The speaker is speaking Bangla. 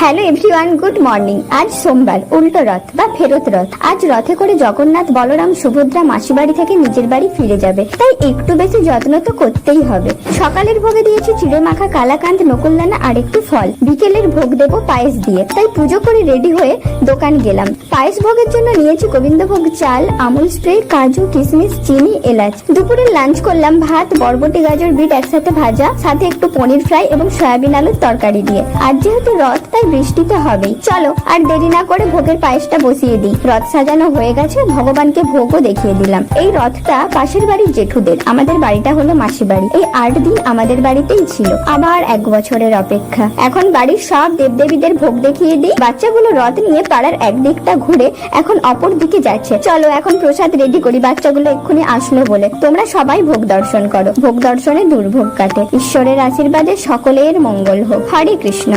Hello everyone, good morning. আজ সোমবার, উল্টো রথ বা ফেরত রথ। আজ রথে করে জগন্নাথ, বলরাম, সুভদ্রা মাসি বাড়ি থেকে নিজের বাড়ি ফিরে যাবে, তাই একটু বেশি যত্ন তো করতেই হবে। সকালের ভোগে দিয়েছি চিড়ে মাখা, কালাকান্দ, নকুলদানা আর একটু ফল। বিকেলের ভোগ দেবো পায়েস দিয়ে, তাই পুজো করে রেডি হয়ে দোকান গেলাম। পায়েস ভোগের জন্য নিয়েছি গোবিন্দভোগ চাল, আমুল স্প্রে, কাজু, কিশমিশ, চিনি, এলাচ। দুপুরে লাঞ্চ করলাম ভাত, বরবটি, গাজর, বিট একসাথে ভাজা, সাথে একটু পনির ফ্রাই এবং সয়াবিন আলুর তরকারি দিয়ে। আর যেহেতু রথ, তাই বৃষ্টি তো হবেই। চলো আর দেরি না করে ভোগের পায়েসটা বসিয়ে দিই। রথ সাজানো হয়ে গেছে, ভগবানকে ভোগও দেখিয়ে দিলাম। এই রথটা পাশের বাড়ির জেঠুদের, আমাদের বাড়িটা হলো মাসি বাড়ি। এই 8 দিন আমাদের বাড়িতেই ছিল, আবার 1 বছরের অপেক্ষা। এখন বাড়ির সব দেবদেবীদের ভোগ দেখিয়ে দিই। বাচ্চাগুলো রথ নিয়ে পাড়ার একদিকটা ঘুরে এখন অপর দিকে যাচ্ছে। চলো এখন প্রসাদ রেডি করি, বাচ্চাগুলো এক্ষুনি আসলো বলে। তোমরা সবাই ভোগ দর্শন করো, ভোগ দর্শনে দুর্ভোগ কাটে। ঈশ্বরের আশীর্বাদে সকলের মঙ্গল হোক। হরে কৃষ্ণ।